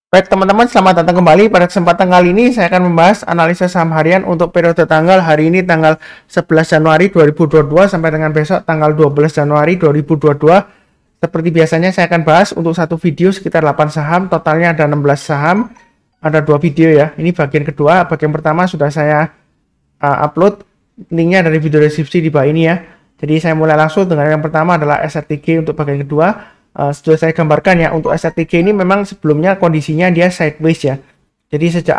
Baik teman-teman, selamat datang kembali. Pada kesempatan kali ini saya akan membahas analisa saham harian untuk periode tanggal hari ini tanggal 11 Januari 2022 sampai dengan besok tanggal 12 Januari 2022. Seperti biasanya saya akan bahas untuk satu video sekitar 8 saham, totalnya ada 16 saham. Ada 2 video ya. Ini bagian kedua, bagian pertama sudah saya upload, linknya dari video deskripsi di bawah ini ya. Jadi saya mulai langsung dengan yang pertama adalah SRTG untuk bagian kedua. Sudah saya gambarkan ya, untuk SRTG ini memang sebelumnya kondisinya dia sideways ya. Jadi sejak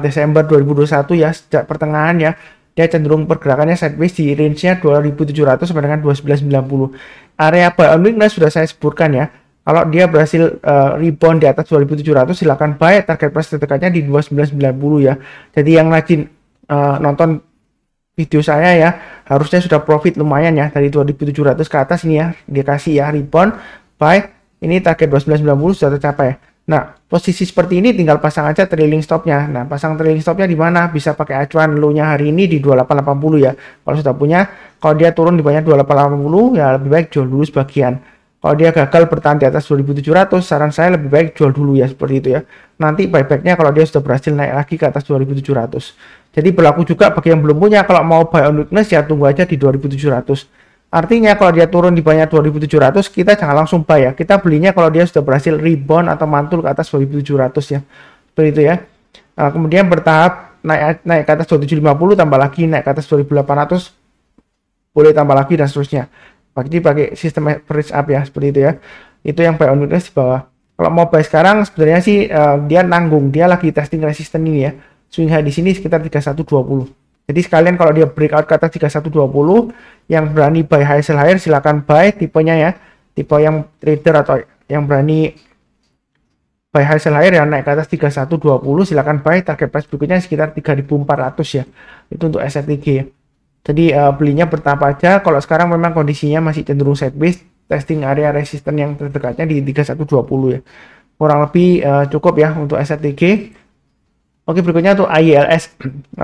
Desember 2021 ya, sejak pertengahan ya, dia cenderung pergerakannya sideways di range-nya 2700 sampai dengan 2990. Area buy on weakness sudah saya sebutkan ya. Kalau dia berhasil rebound di atas 2700 silakan buy, target price terdekatnya di 2990 ya. Jadi yang rajin nonton video saya ya, harusnya sudah profit lumayan ya dari 2700 ke atas ini ya, dikasih ya rebound buy, ini target 2990 sudah tercapai. Nah, posisi seperti ini tinggal pasang aja trailing stopnya. Nah, pasang trailing stopnya di mana? Bisa pakai acuan low-nya hari ini di 2880 ya. Kalau sudah punya, kalau dia turun di banyak 2880 ya lebih baik jual dulu sebagian. Kalau dia gagal bertahan di atas 2700, saran saya lebih baik jual dulu ya, seperti itu ya. Nanti buybacknya kalau dia sudah berhasil naik lagi ke atas 2700. Jadi berlaku juga bagi yang belum punya, kalau mau buy on weakness ya tunggu aja di 2700. Artinya kalau dia turun di banyak 2700, kita jangan langsung buy ya. Kita belinya kalau dia sudah berhasil rebound atau mantul ke atas 2700 ya. Seperti itu ya. Kemudian bertahap naik ke atas 2750, tambah lagi naik ke atas 2800, boleh tambah lagi dan seterusnya. Jadi pakai sistem average up ya, seperti itu ya. Itu yang buy on weakness di bawah. Kalau mau buy sekarang sebenarnya sih dia nanggung, dia lagi testing resisten ini ya. Swing high di sini sekitar 3120. Jadi sekalian kalau dia breakout ke atas 3120, yang berani buy high sell higher silakan buy tipenya ya. Tipe yang trader atau yang berani buy high sell higher yang naik ke atas 3120 silakan buy, target price berikutnya sekitar 3400 ya. Itu untuk SRTG. Jadi belinya bertahap aja. Kalau sekarang memang kondisinya masih cenderung sideways, testing area resisten yang terdekatnya di 3120 ya. Kurang lebih cukup ya untuk SRTG. Oke, berikutnya untuk IELS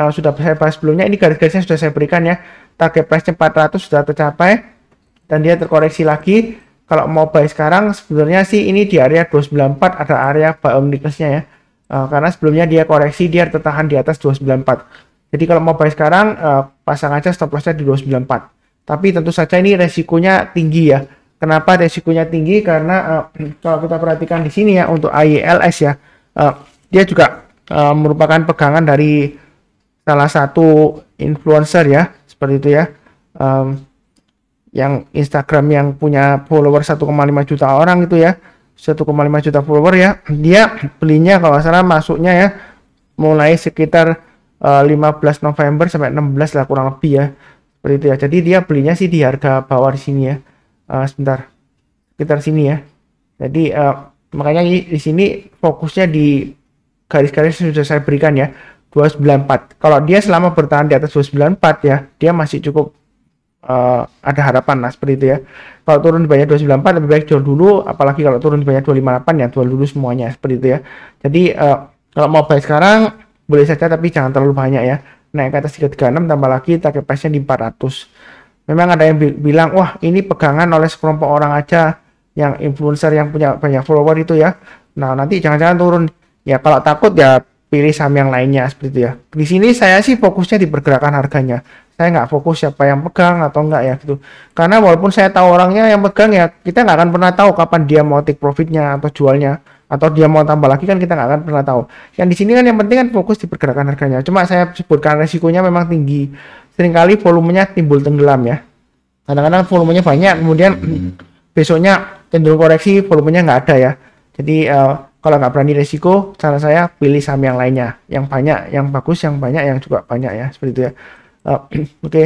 sudah saya bahas sebelumnya, ini garis-garisnya sudah saya berikan ya. Target price-nya 400 sudah tercapai dan dia terkoreksi lagi. Kalau mau buy sekarang sebenarnya sih ini di area 294 ada area buy on weakness-nya ya. Karena sebelumnya dia koreksi, dia tertahan di atas 294. Jadi kalau mau buy sekarang pasang aja stop loss-nya di 294. Tapi tentu saja ini resikonya tinggi ya. Kenapa resikonya tinggi? Karena kalau kita perhatikan di sini ya untuk IELS ya, dia juga merupakan pegangan dari salah satu influencer ya, seperti itu ya, yang Instagram yang punya follower 1,5 juta orang itu ya, 1,5 juta follower ya. Dia belinya kalau salah masuknya ya mulai sekitar 15 November sampai 16 lah kurang lebih ya, seperti itu ya. Jadi dia belinya sih di harga bawah di sini ya, sebentar, sekitar sini ya. Jadi makanya di sini fokusnya di garis-garis sudah saya berikan ya, 294. Kalau dia selama bertahan di atas 294 ya, dia masih cukup ada harapan lah, seperti itu ya. Kalau turun di banyak 294 lebih baik jual dulu, apalagi kalau turun di banyak 258 ya jual dulu semuanya, seperti itu ya. Jadi kalau mau buy sekarang boleh saja, tapi jangan terlalu banyak ya. Naik ke atas 336 tambah lagi target price-nya di 400. Memang ada yang bilang, wah ini pegangan oleh sekelompok orang aja, yang influencer yang punya banyak follower itu ya. Nah nanti jangan-jangan turun. Ya kalau takut ya pilih saham yang lainnya, seperti itu ya. Di sini saya sih fokusnya di pergerakan harganya. Saya nggak fokus siapa yang pegang atau enggak ya gitu. Karena walaupun saya tahu orangnya yang pegang ya, kita nggak akan pernah tahu kapan dia mau take profitnya atau jualnya, atau dia mau tambah lagi kan kita nggak akan pernah tahu. Yang di sini kan yang penting kan fokus di pergerakan harganya. Cuma saya sebutkan resikonya memang tinggi. Seringkali volumenya timbul tenggelam ya. Kadang-kadang volumenya banyak, kemudian besoknya cenderung koreksi, volumenya nggak ada ya. Jadi kalau nggak berani resiko, cara saya pilih saham yang lainnya, yang banyak, yang bagus, yang banyak, yang juga banyak ya, seperti itu ya. Oke.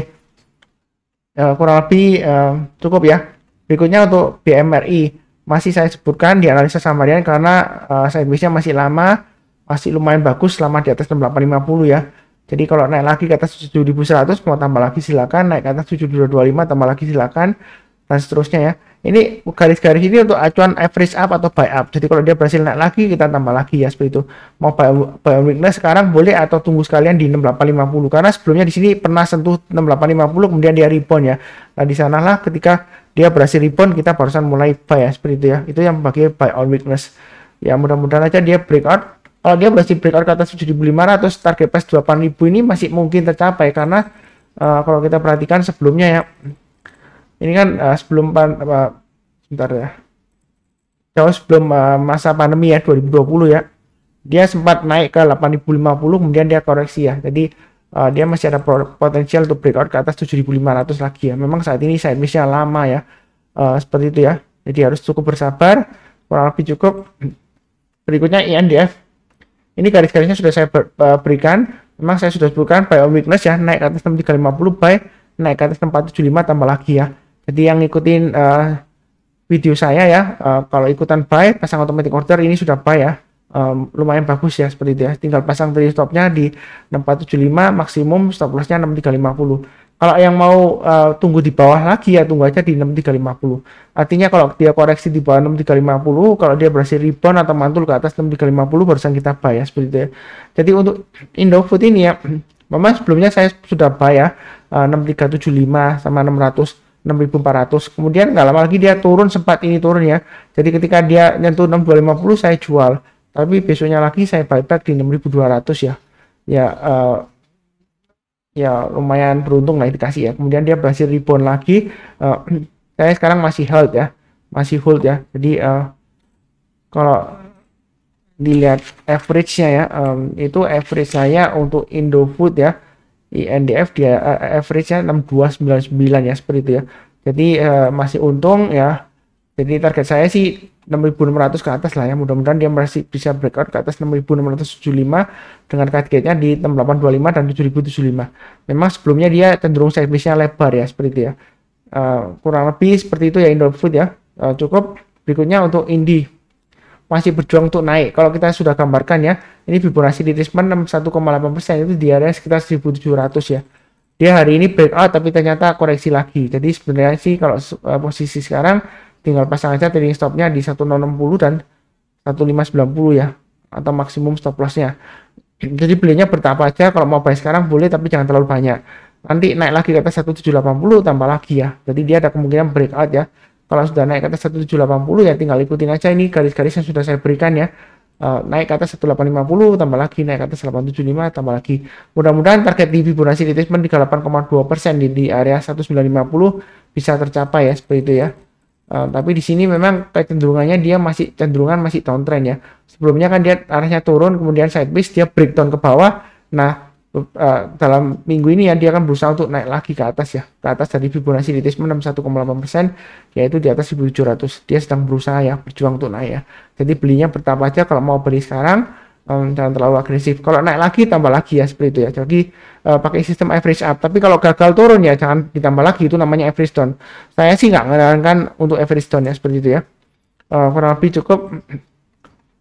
Kurang lebih cukup ya. Berikutnya untuk BMRI, masih saya sebutkan di analisa saham harian karena sideways-nya masih lama, masih lumayan bagus selama di atas 6850 ya. Jadi kalau naik lagi ke atas 7100 mau tambah lagi silakan, naik ke atas 7225 tambah lagi silakan, dan seterusnya ya. Ini garis-garis ini untuk acuan average up atau buy up. Jadi kalau dia berhasil naik lagi kita tambah lagi ya, seperti itu. Mau buy on weakness sekarang boleh atau tunggu sekalian di 6850 karena sebelumnya di sini pernah sentuh 6850 kemudian dia rebound ya. Nah di sanalah ketika dia berhasil rebound kita barusan mulai buy ya, seperti itu ya. Itu yang pakai buy on weakness. Ya mudah-mudahan aja dia breakout. Kalau dia berhasil breakout ke atas 7.500, target price 8.000 ini masih mungkin tercapai karena kalau kita perhatikan sebelumnya ya, ini kan sebentar ya, jauh sebelum masa pandemi ya 2020 ya, dia sempat naik ke 8.050, kemudian dia koreksi ya. Jadi dia masih ada potensial untuk breakout ke atas 7.500 lagi ya. Memang saat ini sideways-nya lama ya, seperti itu ya. Jadi harus cukup bersabar, kurang lebih cukup. Berikutnya INDF. Ini garis-garisnya sudah saya berikan. Memang saya sudah sebutkan buy on weakness ya, naik ke atas 6350, buy naik ke atas 6475 tambah lagi ya. Jadi yang ngikutin video saya ya, kalau ikutan buy pasang automatic order ini sudah buy ya, lumayan bagus ya seperti itu ya. Tinggal pasang trailing stopnya di 6475, maksimum stop lossnya 6350. Kalau yang mau tunggu di bawah lagi ya, tunggu aja di 6350. Artinya kalau dia koreksi di bawah 6350, kalau dia berhasil rebound atau mantul ke atas 6350 barusan kita buy ya seperti itu ya. Jadi untuk Indofood ini ya, memang sebelumnya saya sudah buy ya, 6375 sama 600, 6400. Kemudian nggak lama lagi dia turun, sempat ini turun ya. Jadi ketika dia nyentuh 6250 saya jual. Tapi besoknya lagi saya buyback di 6200 ya. Ya lumayan beruntung lah dikasih ya. Kemudian dia berhasil rebound lagi. Saya sekarang masih hold ya, jadi kalau dilihat average-nya ya, itu average saya untuk Indofood ya, INDF dia average-nya 6299 ya seperti itu ya. Jadi masih untung ya. Jadi target saya sih 6.600 ke atas lah ya. Mudah-mudahan dia masih bisa breakout ke atas 6.675 dengan targetnya di 6825 dan 7.075. Memang sebelumnya dia cenderung sideways-nya lebar ya seperti itu ya. Kurang lebih seperti itu ya Indofood ya. Cukup. Berikutnya untuk Indi, masih berjuang untuk naik. Kalau kita sudah gambarkan ya, ini Fibonacci retracement 61,8%, itu di area sekitar 1.700 ya. Dia hari ini breakout tapi ternyata koreksi lagi. Jadi sebenarnya sih kalau posisi sekarang tinggal pasang aja trading stopnya di 1060 dan 1590 ya, atau maksimum stop lossnya. Jadi belinya bertahap aja. Kalau mau buy sekarang boleh, tapi jangan terlalu banyak. Nanti naik lagi ke atas 1780 tambah lagi ya. Jadi dia ada kemungkinan breakout ya. Kalau sudah naik ke atas 1780 ya tinggal ikutin aja ini garis-garis yang sudah saya berikan ya. Naik ke atas 1850 tambah lagi, naik ke atas 875 tambah lagi. Mudah-mudahan target di Fibonacci retracement 38,2% di area 1950 bisa tercapai ya seperti itu ya. Tapi di sini memang kecenderungannya dia masih downtrend ya. Sebelumnya kan dia arahnya turun, kemudian sideways, dia breakdown ke bawah. Nah, dalam minggu ini ya dia akan berusaha untuk naik lagi ke atas ya, ke atas dari Fibonacci retracement 61,8%, yaitu di atas 1700. Dia sedang berusaha ya, berjuang untuk naik ya. Jadi belinya bertahap aja. Kalau mau beli sekarang jangan terlalu agresif. Kalau naik lagi tambah lagi ya seperti itu ya. Jadi pakai sistem average up. Tapi kalau gagal turun ya jangan ditambah lagi, itu namanya average down. Saya sih nggak menyarankan untuk average down ya seperti itu ya. Kurang lebih cukup.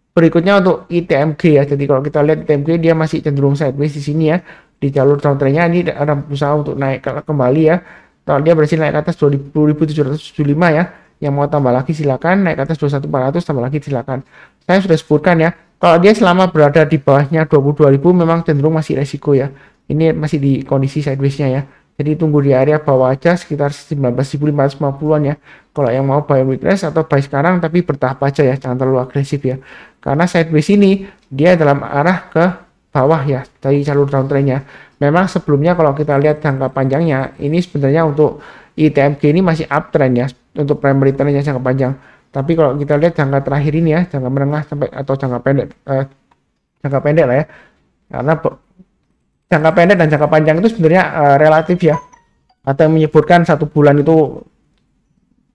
Berikutnya untuk ITMG ya. Jadi kalau kita lihat ITMG dia masih cenderung sideways di sini ya, di jalur downtrendnya. Ini ada berusaha untuk naik kembali ya. Kalau dia berhasil naik ke atas 20.775 ya, yang mau tambah lagi silakan. Naik ke atas 21.400 tambah lagi silakan. Saya sudah sebutkan ya, kalau dia selama berada di bawahnya 22.000 memang cenderung masih resiko ya. Ini masih di kondisi sideways-nya ya. Jadi tunggu di area bawah aja sekitar 19.550-an ya. Kalau yang mau buy weakness atau buy sekarang tapi bertahap aja ya, jangan terlalu agresif ya. Karena sideways ini dia dalam arah ke bawah ya dari jalur downtrendnya. Memang sebelumnya kalau kita lihat jangka panjangnya, ini sebenarnya untuk ITMG ini masih uptrend ya untuk primary trendnya jangka panjang. Tapi kalau kita lihat jangka terakhir ini ya, jangka menengah sampai atau jangka pendek lah ya. Karena jangka pendek dan jangka panjang itu sebenarnya relatif ya. Ada yang menyebutkan 1 bulan itu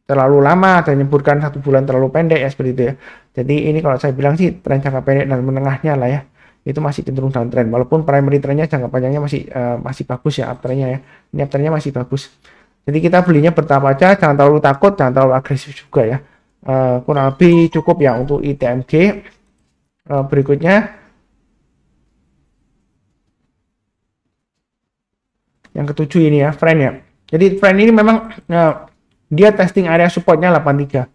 terlalu lama, ada yang menyebutkan 1 bulan terlalu pendek ya seperti itu ya. Jadi ini kalau saya bilang sih tren jangka pendek dan menengahnya lah ya, itu masih cenderung downtrend. Walaupun primary trendnya jangka panjangnya masih bagus ya, uptrendnya ya. Ini uptrendnya masih bagus. Jadi kita belinya bertahap aja, jangan terlalu takut, jangan terlalu agresif juga ya. Kurang lebih cukup ya untuk ITMG. Berikutnya yang ketujuh ini ya, friend ya. Jadi friend ini memang dia testing area supportnya 83.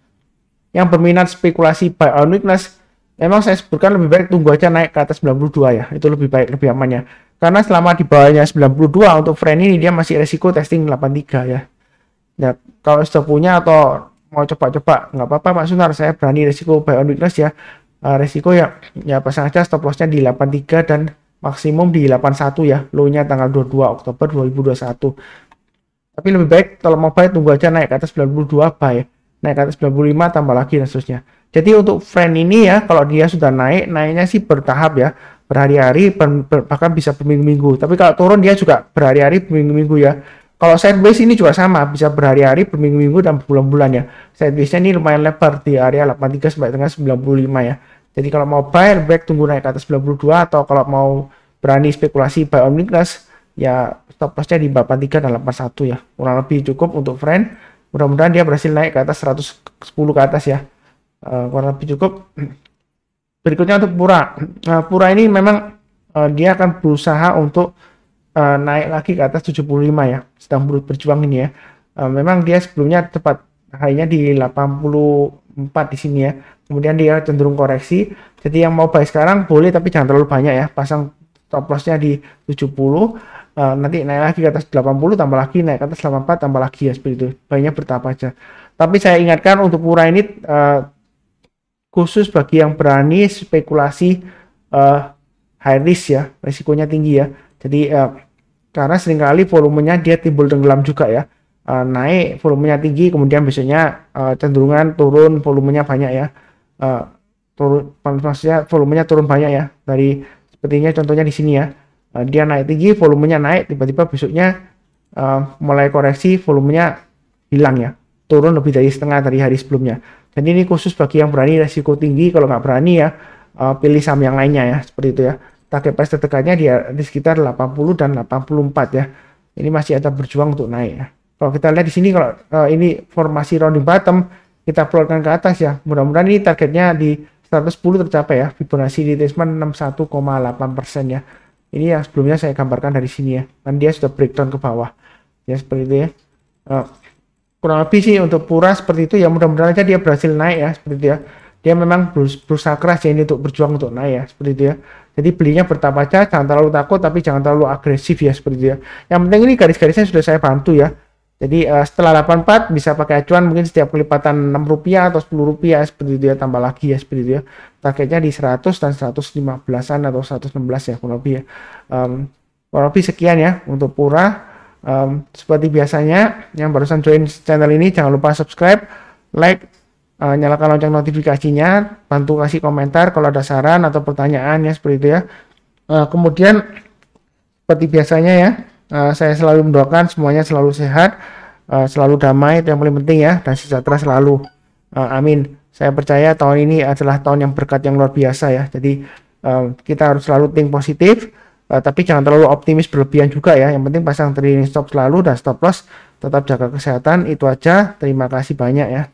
Yang berminat spekulasi buy on weakness, memang saya sebutkan lebih baik tunggu aja naik ke atas 92 ya. Itu lebih baik, lebih aman ya. Karena selama di bawahnya 92 untuk friend ini dia masih resiko testing 83 ya. Nah, kalau sudah punya atau mau coba-coba nggak apa-apa Pak Sunar, saya berani resiko buy on weakness ya. resiko ya pasang aja stop lossnya di 83 dan maksimum di 81 ya, low-nya tanggal 22 Oktober 2021. Tapi lebih baik kalau mau buy tunggu aja naik ke atas 92 buy, naik ke atas 95 tambah lagi dan seterusnya. Jadi untuk friend ini ya, kalau dia sudah naiknya sih bertahap ya, berhari-hari, bahkan bisa berminggu-minggu. Tapi kalau turun dia juga berhari-hari, berminggu-minggu ya. Kalau sideways ini juga sama, bisa berhari-hari, berminggu-minggu, dan berbulan-bulan ya. Sidewaysnya ini lumayan lebar di area 83 sampai dengan 95 ya. Jadi kalau mau buy, baik tunggu naik ke atas 92, atau kalau mau berani spekulasi buy on weakness, ya stop lossnya di 83 dan 81 ya. Kurang lebih cukup untuk friend. Mudah-mudahan dia berhasil naik ke atas 110 ke atas ya. Kurang lebih cukup. Berikutnya untuk Pura. Pura ini memang dia akan berusaha untuk naik lagi ke atas 75 ya. Sedang berjuang ini ya. Memang dia sebelumnya tepat high-nya di 84 di sini ya. Kemudian dia cenderung koreksi. Jadi yang mau buy sekarang boleh, tapi jangan terlalu banyak ya. Pasang stop loss-nya di 70. Nanti naik lagi ke atas 80, tambah lagi, naik ke atas 84, tambah lagi ya, seperti itu. Buy-nya bertahap aja. Tapi saya ingatkan untuk Pura ini khusus bagi yang berani spekulasi high risk ya, risikonya tinggi ya. Jadi karena seringkali volumenya dia timbul tenggelam juga ya, naik volumenya tinggi, kemudian besoknya cenderungan turun, volumenya banyak ya, turun, maksudnya volumenya turun banyak ya. Dari sepertinya contohnya di sini ya, dia naik tinggi, volumenya naik, tiba-tiba besoknya mulai koreksi, volumenya hilang ya, turun lebih dari setengah dari hari sebelumnya. Jadi ini khusus bagi yang berani resiko tinggi. Kalau nggak berani ya pilih saham yang lainnya ya, seperti itu ya. Target price terdekatnya di sekitar 80 dan 84 ya. Ini masih ada berjuang untuk naik ya. Kalau kita lihat di sini, kalau ini formasi rounding bottom, kita plotkan ke atas ya. Mudah-mudahan ini targetnya di 110 tercapai ya. Fibonacci retracement 61,8% ya. Ini yang sebelumnya saya gambarkan dari sini ya. Dan dia sudah breakdown ke bawah ya, seperti itu ya. Kurang lebih sih untuk Pura seperti itu ya. Mudah-mudahan aja dia berhasil naik ya, seperti itu ya. Dia memang berusaha keras ya ini untuk berjuang untuk naik ya, seperti itu ya. Jadi belinya bertahap aja, jangan terlalu takut tapi jangan terlalu agresif ya, seperti itu ya. Yang penting ini garis-garisnya sudah saya bantu ya. Jadi setelah 84 bisa pakai acuan, mungkin setiap kelipatan Rp6 atau Rp10 seperti itu ya, tambah lagi ya, seperti itu ya. Targetnya di 100 dan 115-an atau 116 ya kurang lebih ya. Kurang lebih sekian ya untuk Pura. Seperti biasanya yang barusan join channel ini jangan lupa subscribe, like, nyalakan lonceng notifikasinya, bantu kasih komentar kalau ada saran atau pertanyaan ya, seperti itu ya. Kemudian seperti biasanya ya, saya selalu mendoakan semuanya selalu sehat, selalu damai, itu yang paling penting ya, dan sejahtera selalu. Amin. Saya percaya tahun ini adalah tahun yang berkat yang luar biasa ya. Jadi kita harus selalu think positif, tapi jangan terlalu optimis berlebihan juga ya. Yang penting pasang trailing stop selalu dan stop loss, tetap jaga kesehatan. Itu aja. Terima kasih banyak ya.